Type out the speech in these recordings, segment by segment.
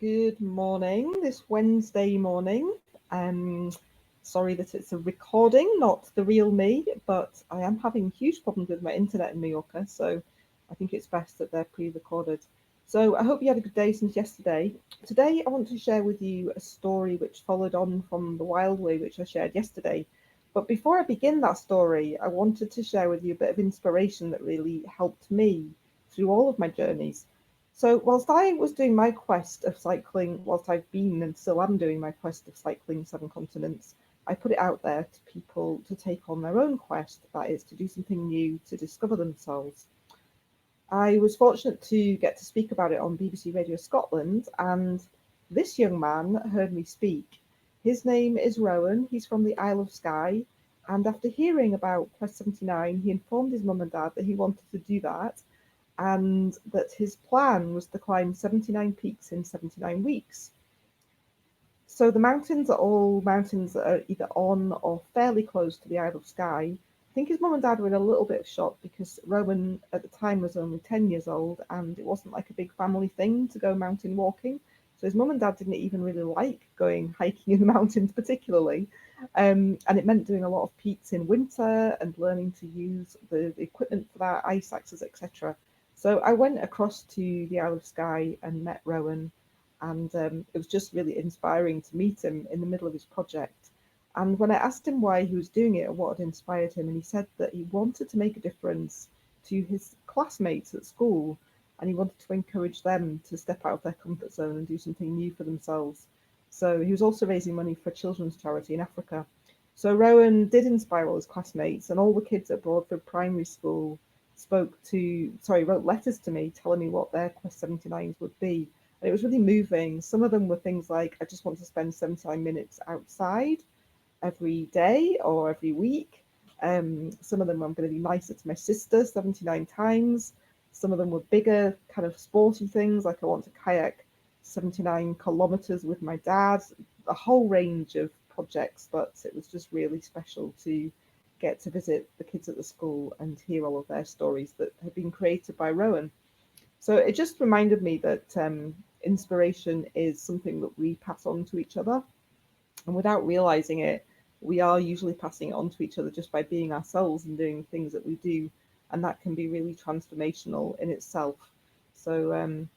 Good morning, this Wednesday morning. Sorry that it's a recording, not the real me, but I am having huge problems with my internet in Mallorca, so I think it's best that they're pre-recorded. So I hope you had a good day since yesterday. Today I want to share with you a story which followed on from the Wild Way, which I shared yesterday. But before I begin that story, I wanted to share with you a bit of inspiration that really helped me through all of my journeys. So, whilst I was doing my quest of cycling, whilst I've been and still am doing my quest of cycling 7 continents, I put it out there to people to take on their own quest, that is, to do something new, to discover themselves. I was fortunate to get to speak about it on BBC Radio Scotland, and this young man heard me speak. His name is Rowan, he's from the Isle of Skye, and after hearing about Quest 79, he informed his mum and dad that he wanted to do that and that his plan was to climb 79 peaks in 79 weeks. So the mountains are all mountains that are either on or fairly close to the Isle of Skye. I think his mum and dad were in a little bit of shock because Rowan at the time was only 10 years old and it wasn't like a big family thing to go mountain walking. So his mum and dad didn't even really like going hiking in the mountains, particularly. And it meant doing a lot of peaks in winter and learning to use the equipment for that, ice axes, etc. So I went across to the Isle of Skye and met Rowan, and it was just really inspiring to meet him in the middle of his project. And when I asked him why he was doing it or what had inspired him, and he said that he wanted to make a difference to his classmates at school, and he wanted to encourage them to step out of their comfort zone and do something new for themselves. So he was also raising money for a children's charity in Africa. So Rowan did inspire all his classmates, and all the kids at Broadford Primary School wrote letters to me telling me what their Quest 79s would be. And it was really moving. Some of them were things like, I just want to spend 79 minutes outside every day or every week. Some of them I'm going to be nicer to my sister 79 times. Some of them were bigger, kind of sporty things, like I want to kayak 79 kilometers with my dad, a whole range of projects, but it was just really special to get to visit the kids at the school and hear all of their stories that had been created by Rowan. So it just reminded me that inspiration is something that we pass on to each other. And without realizing it, we are usually passing it on to each other just by being ourselves and doing the things that we do. And that can be really transformational in itself. So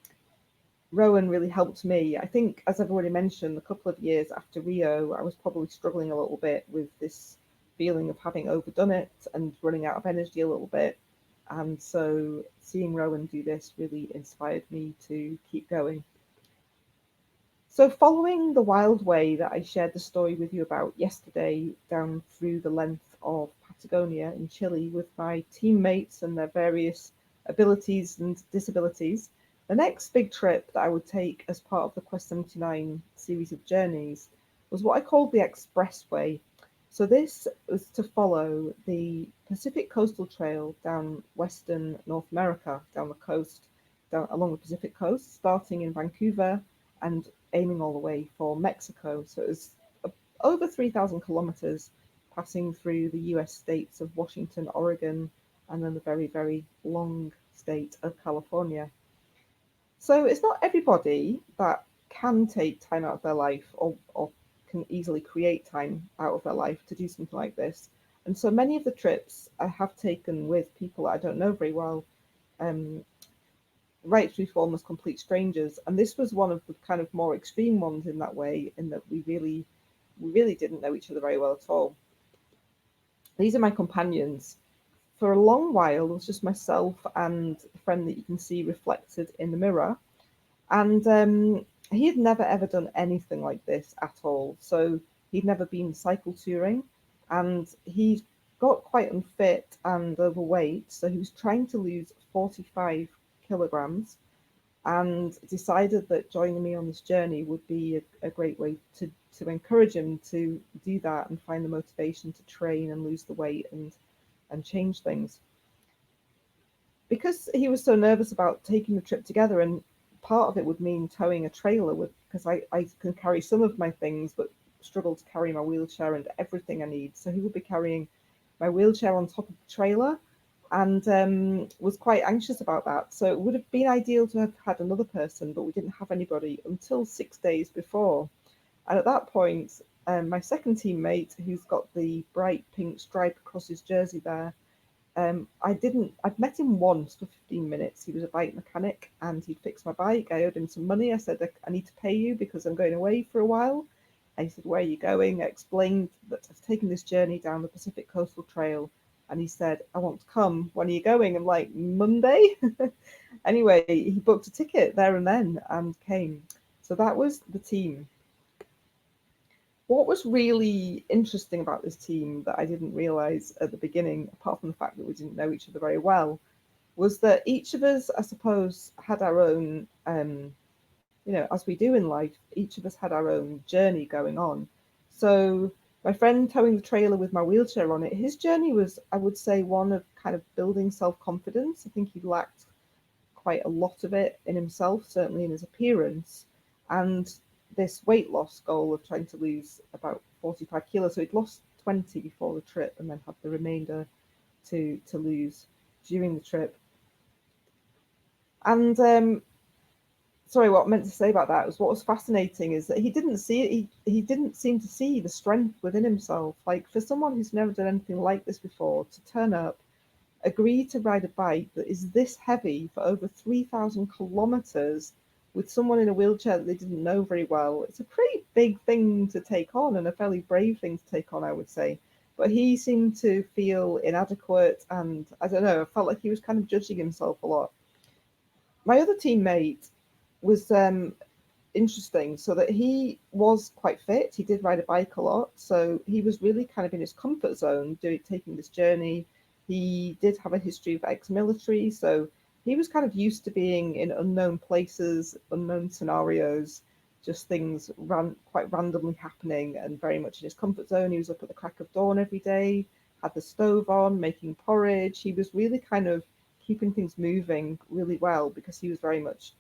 Rowan really helped me. I think, as I've already mentioned, a couple of years after Rio, I was probably struggling a little bit with this feeling of having overdone it and running out of energy a little bit. And so seeing Rowan do this really inspired me to keep going. So, following the wild way that I shared the story with you about yesterday, down through the length of Patagonia in Chile with my teammates and their various abilities and disabilities, the next big trip that I would take as part of the Quest 79 series of journeys was what I called the Expressway. So, this was to follow the Pacific Coastal Trail down Western North America, down the coast, down along the Pacific coast, starting in Vancouver and aiming all the way for Mexico. So it was over 3,000 kilometers passing through the US states of Washington, Oregon, and then the very, very long state of California. So it's not everybody that can take time out of their life or can easily create time out of their life to do something like this. And so many of the trips I have taken with people I don't know very well, um, right through to almost complete strangers. And this was one of the kind of more extreme ones in that way, in that we really didn't know each other very well at all. These are my companions. For a long while, it was just myself and a friend that you can see reflected in the mirror. And he had never ever done anything like this at all. So he'd never been cycle touring, and he got quite unfit and overweight. So he was trying to lose 45 kilograms and decided that joining me on this journey would be a great way to encourage him to do that and find the motivation to train and lose the weight and change things. Because he was so nervous about taking the trip together, and part of it would mean towing a trailer with, because I can carry some of my things but struggle to carry my wheelchair and everything I need. So he would be carrying my wheelchair on top of the trailer, and was quite anxious about that. So it would have been ideal to have had another person, but we didn't have anybody until 6 days before. And at that point, my second teammate, who's got the bright pink stripe across his jersey there, I'd met him once for 15 minutes. He was a bike mechanic and he'd fixed my bike. I owed him some money. I said, I need to pay you because I'm going away for a while. And he said, where are you going? I explained that I've taken this journey down the Pacific Coastal Trail. And he said, I want to come. When are you going? I'm like, Monday? Anyway, he booked a ticket there and then and came. So that was the team. What was really interesting about this team that I didn't realize at the beginning, apart from the fact that we didn't know each other very well, was that each of us, I suppose, had our own, as we do in life, each of us had our own journey going on. So my friend towing the trailer with my wheelchair on it, his journey was, I would say, one of kind of building self-confidence. I think he lacked quite a lot of it in himself, certainly in his appearance, and this weight loss goal of trying to lose about 45 kilos. So he'd lost 20 before the trip and then had the remainder to lose during the trip. And sorry, what I meant to say about that was what was fascinating is that he didn't see it. He didn't seem to see the strength within himself. Like for someone who's never done anything like this before, to turn up, agree to ride a bike that is this heavy for over 3,000 kilometers with someone in a wheelchair that they didn't know very well. It's a pretty big thing to take on and a fairly brave thing to take on, I would say. But he seemed to feel inadequate, and I don't know, I felt like he was kind of judging himself a lot. My other teammate was interesting, so that he was quite fit. He did ride a bike a lot, so he was really kind of in his comfort zone taking this journey. He did have a history of ex-military, so he was kind of used to being in unknown places, unknown scenarios, just things quite randomly happening, and very much in his comfort zone. He was up at the crack of dawn every day, had the stove on, making porridge. He was really kind of keeping things moving really well because he was very much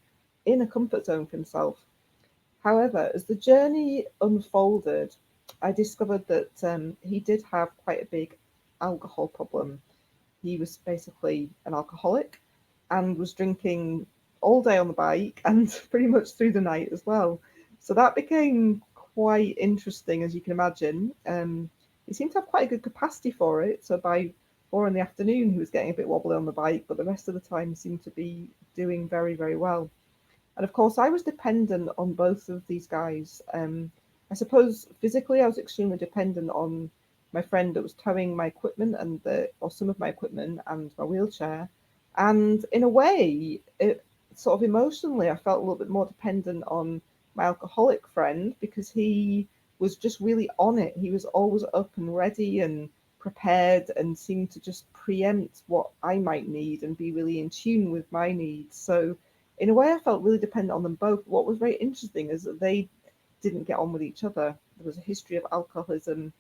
in a comfort zone for himself. However, as the journey unfolded, I discovered that he did have quite a big alcohol problem. He was basically an alcoholic and was drinking all day on the bike and pretty much through the night as well. So that became quite interesting, as you can imagine. He seemed to have quite a good capacity for it. So by 4 in the afternoon, he was getting a bit wobbly on the bike, but the rest of the time he seemed to be doing very, very well. And of course, I was dependent on both of these guys. I suppose physically, I was extremely dependent on my friend that was towing my equipment or some of my equipment and my wheelchair. And in a way, it sort of emotionally, I felt a little bit more dependent on my alcoholic friend because he was just really on it. He was always up and ready and prepared and seemed to just preempt what I might need and be really in tune with my needs. So in a way, I felt really dependent on them both. What was very interesting is that they didn't get on with each other. There was a history of alcoholism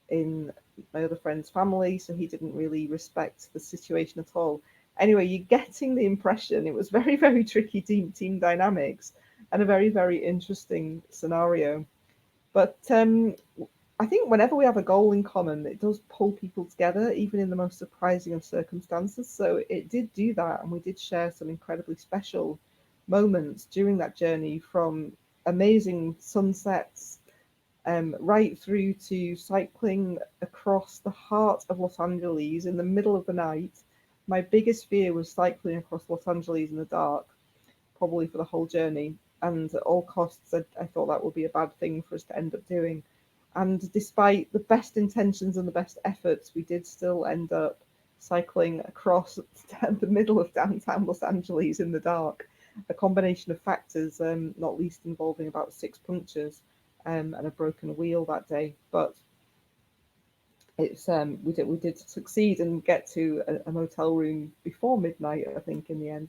in my other friend's family, so he didn't really respect the situation at all. Anyway, you're getting the impression it was very, very tricky team dynamics and a very, very interesting scenario. But I think whenever we have a goal in common, it does pull people together, even in the most surprising of circumstances. So it did do that, and we did share some incredibly special moments during that journey, from amazing sunsets right through to cycling across the heart of Los Angeles in the middle of the night. My biggest fear was cycling across Los Angeles in the dark, probably for the whole journey. And at all costs, I thought that would be a bad thing for us to end up doing. And despite the best intentions and the best efforts, we did still end up cycling across the middle of downtown Los Angeles in the dark. A combination of factors, not least involving about 6 punctures and a broken wheel that day. But it's we did succeed and get to a motel room before midnight, I think, in the end.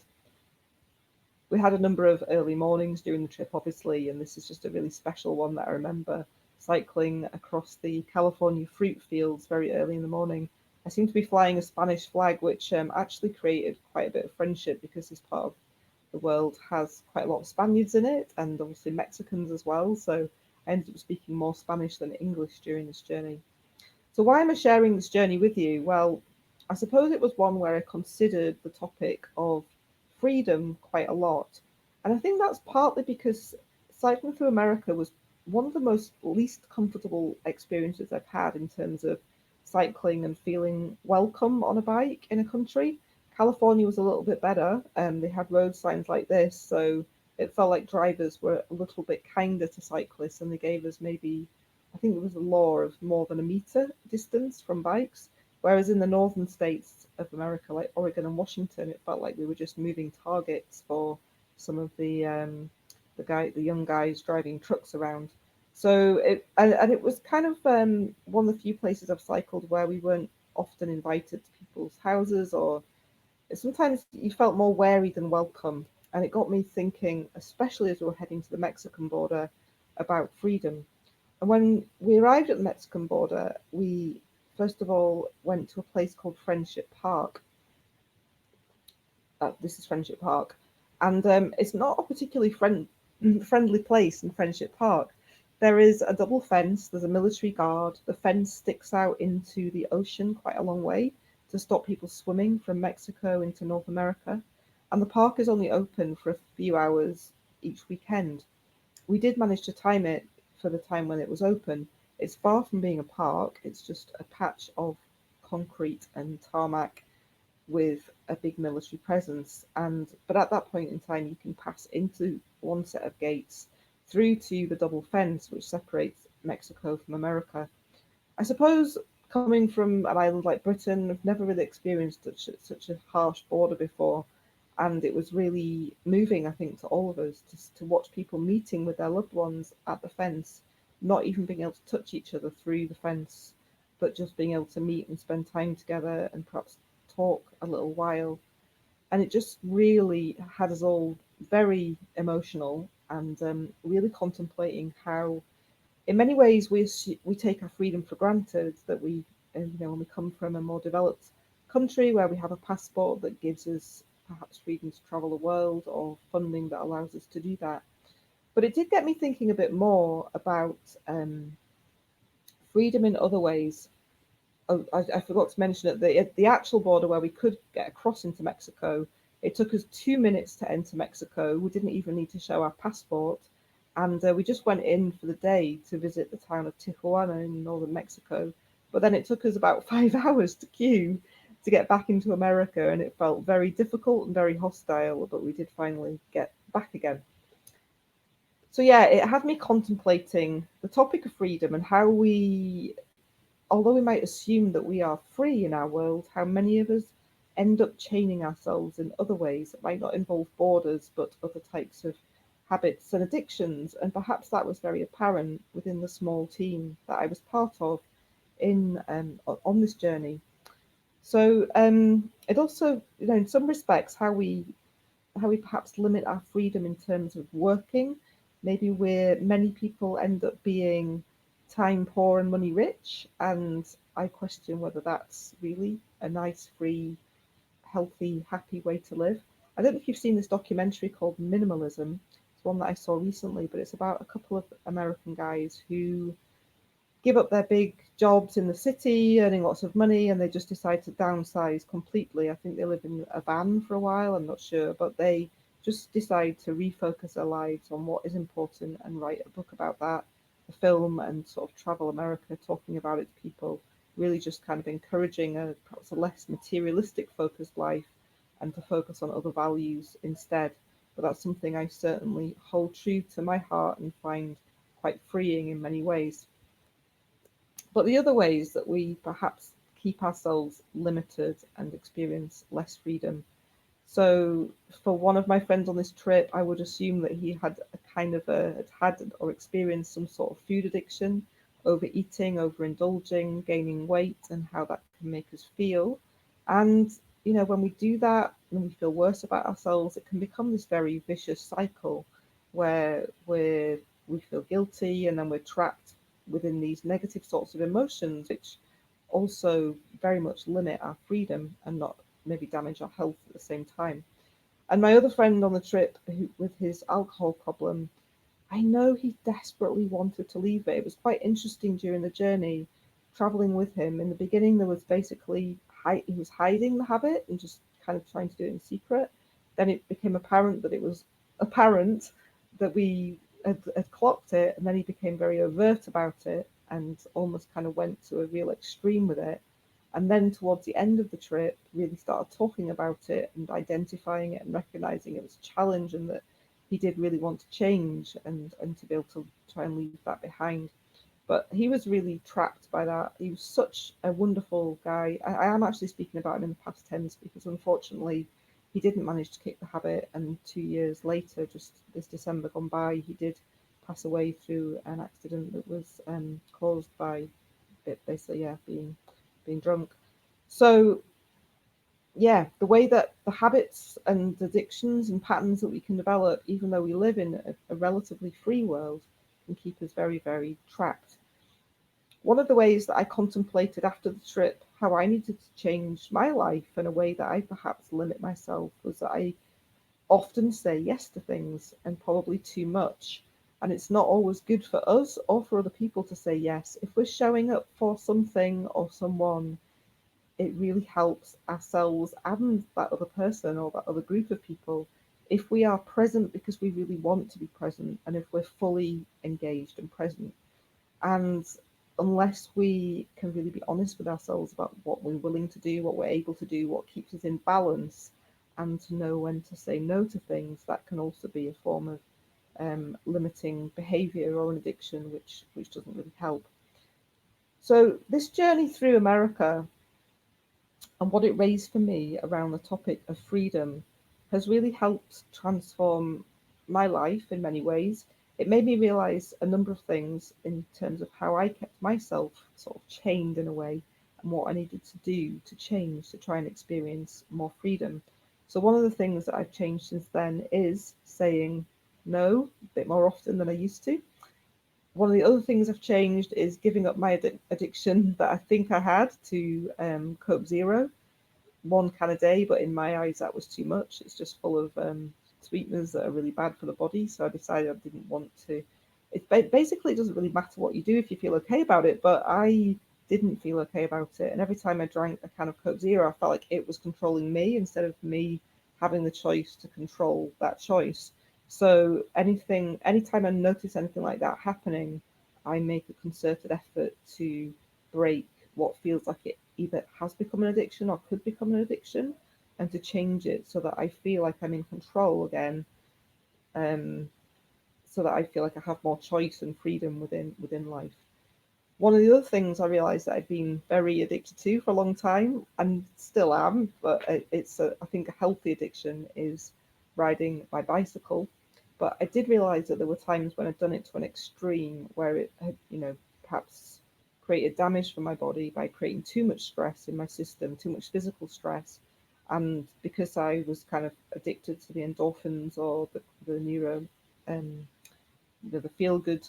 We had a number of early mornings during the trip, obviously, and this is just a really special one that I remember cycling across the California fruit fields very early in the morning. I seemed to be flying a Spanish flag, which actually created quite a bit of friendship because this part of the world has quite a lot of Spaniards in it, and obviously Mexicans as well. So I ended up speaking more Spanish than English during this journey. So why am I sharing this journey with you? Well, I suppose it was one where I considered the topic of freedom quite a lot. And I think that's partly because cycling through America was one of the most least comfortable experiences I've had in terms of cycling and feeling welcome on a bike in a country. California was a little bit better. They had road signs like this, so it felt like drivers were a little bit kinder to cyclists, and they gave us maybe, I think it was a law of more than a meter distance from bikes. Whereas in the northern states of America, like Oregon and Washington, it felt like we were just moving targets for some of the young guys driving trucks around. So and it was kind of one of the few places I've cycled where we weren't often invited to people's houses, or sometimes you felt more wary than welcome. And it got me thinking, especially as we were heading to the Mexican border, about freedom. And when we arrived at the Mexican border, we first of all went to a place called Friendship Park. This is Friendship Park, and it's not a particularly friendly place in Friendship Park. There is a double fence. There's a military guard. The fence sticks out into the ocean quite a long way to stop people swimming from Mexico into North America. And the park is only open for a few hours each weekend. We did manage to time it for the time when it was open. It's far from being a park, it's just a patch of concrete and tarmac with a big military presence. And but at that point in time, you can pass into one set of gates through to the double fence which separates Mexico from America. I suppose coming from an island like Britain, I've never really experienced such a harsh border before, and it was really moving, I think, to all of us to watch people meeting with their loved ones at the fence, not even being able to touch each other through the fence, but just being able to meet and spend time together and perhaps talk a little while. And it just really had us all very emotional and really contemplating how in many ways we take our freedom for granted, that we when we come from a more developed country where we have a passport that gives us perhaps freedom to travel the world or funding that allows us to do that. But it did get me thinking a bit more about freedom in other ways. Oh, I forgot to mention at the actual border where we could get across into Mexico, it took us 2 minutes to enter Mexico. We didn't even need to show our passport, and we just went in for the day to visit the town of Tijuana in northern Mexico. But then it took us about 5 hours to queue to get back into America, and it felt very difficult and very hostile. But we did finally get back again. So yeah, it had me contemplating the topic of freedom and how we, although we might assume that we are free in our world, how many of us end up chaining ourselves in other ways that might not involve borders but other types of habits and addictions. And perhaps that was very apparent within the small team that I was part of in on this journey. So it also, in some respects, how we perhaps limit our freedom in terms of working. Maybe where many people end up being time poor and money rich, and I question whether that's really a nice, free, healthy, happy way to live. I don't know if you've seen this documentary called Minimalism. It's one that I saw recently, but it's about a couple of American guys who give up their big jobs in the city, earning lots of money, and they just decide to downsize completely. I think they live in a van for a while, I'm not sure, but they just decide to refocus their lives on what is important and write a book about that, a film, and sort of travel America talking about it to people, really just kind of encouraging a perhaps a less materialistic focused life and to focus on other values instead. But that's something I certainly hold true to my heart and find quite freeing in many ways. But the other ways that we perhaps keep ourselves limited and experience less freedom. So, for one of my friends on this trip, I would assume that he had a kind of had or experienced some sort of food addiction, overeating, overindulging, gaining weight, and how that can make us feel. And when we do that, when we feel worse about ourselves, it can become this very vicious cycle where we feel guilty, and then we're trapped within these negative sorts of emotions, which also very much limit our freedom and not maybe damage our health at the same time. And my other friend on the trip, with his alcohol problem, I know he desperately wanted to leave it. It was quite interesting during the journey traveling with him. In the beginning, there was basically he was hiding the habit and just kind of trying to do it in secret. Then it became apparent that it was apparent that we had clocked it, and then he became very overt about it and almost kind of went to a real extreme with it. And then towards the end of the trip, really started talking about it and identifying it and recognizing it was a challenge and that he did really want to change and to be able to try and leave that behind. But he was really trapped by that. He was such a wonderful guy. I am actually speaking about him in the past tense because unfortunately he didn't manage to kick the habit. And 2 years later, just this December gone by, he did pass away through an accident that was caused by basically, yeah, being drunk. So yeah, the way that the habits and addictions and patterns that we can develop, even though we live in a relatively free world, can keep us very, very trapped. One of the ways that I contemplated after the trip how I needed to change my life in a way that I perhaps limit myself was that I often say yes to things and probably too much. And it's not always good for us or for other people to say yes. If we're showing up for something or someone, it really helps ourselves and that other person or that other group of people if we are present because we really want to be present and if we're fully engaged and present. And unless we can really be honest with ourselves about what we're willing to do, what we're able to do, what keeps us in balance, and to know when to say no to things, that can also be a form of limiting behavior or an addiction, which doesn't really help. So this journey through America and what it raised for me around the topic of freedom has really helped transform my life in many ways. It made me realize a number of things in terms of how I kept myself sort of chained in a way and what I needed to do to change to try and experience more freedom. So, one of the things that I've changed since then is saying no a bit more often than I used to. One of the other things I've changed is giving up my addiction that I think I had to Coke Zero, 1 can a day, but in my eyes that was too much. It's just full of sweeteners that are really bad for the body. So I decided I didn't want to. Basically, it doesn't really matter what you do if you feel okay about it, but I didn't feel okay about it. And every time I drank a can of Coke Zero, I felt like it was controlling me instead of me having the choice to control that choice. So anytime I notice anything like that happening, I make a concerted effort to break what feels like it either has become an addiction or could become an addiction, and to change it so that I feel like I'm in control again, um, so that I feel like I have more choice and freedom within life. One of the other things I realised that I'd been very addicted to for a long time, and still am, but I think a healthy addiction is riding my bicycle. But I did realise that there were times when I'd done it to an extreme where it had, perhaps created damage for my body by creating too much stress in my system, too much physical stress. And because I was kind of addicted to the endorphins or the um, the feel good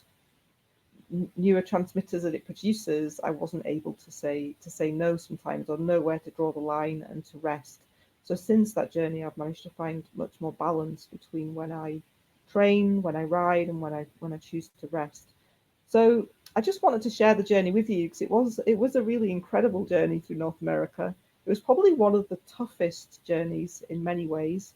neurotransmitters that it produces, I wasn't able to say no sometimes or know where to draw the line and to rest. So since that journey, I've managed to find much more balance between when I train, when I ride, and when I choose to rest. So I just wanted to share the journey with you because it was a really incredible journey through North America. It was probably one of the toughest journeys in many ways,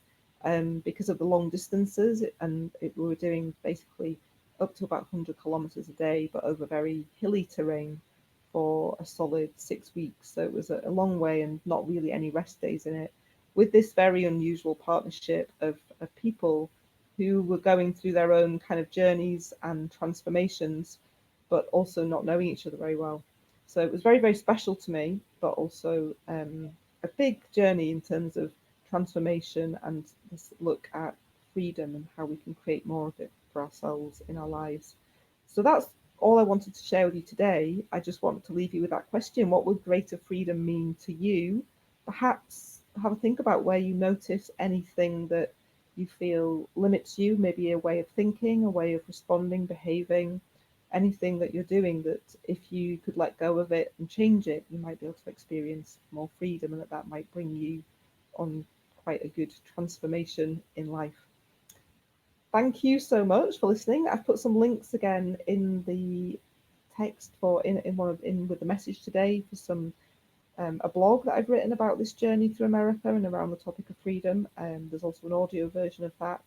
because of the long distances, and we were doing basically up to about 100 kilometers a day, but over very hilly terrain for a solid 6 weeks. So it was a long way and not really any rest days in it, with this very unusual partnership of people who were going through their own kind of journeys and transformations, but also not knowing each other very well. So it was very, very special to me, but also a big journey in terms of transformation and this look at freedom and how we can create more of it for ourselves in our lives. So that's all I wanted to share with you today. I just want to leave you with that question: what would greater freedom mean to you? Perhaps have a think about where you notice anything that you feel limits you, maybe a way of thinking, a way of responding, behaving, anything that you're doing that if you could let go of it and change it, you might be able to experience more freedom, and that might bring you on quite a good transformation in life. Thank you so much for listening. I've put some links again in the text for in one of in with the message today for some a blog that I've written about this journey through America and around the topic of freedom. There's also an audio version of that.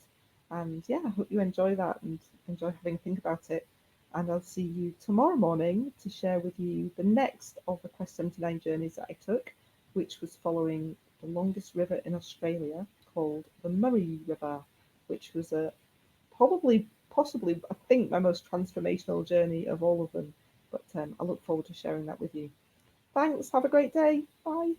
And yeah, I hope you enjoy that and enjoy having a think about it. And I'll see you tomorrow morning to share with you the next of the Quest 79 journeys that I took, which was following the longest river in Australia called the Murray River, which was a possibly, I think, my most transformational journey of all of them. But I look forward to sharing that with you. Thanks. Have a great day. Bye.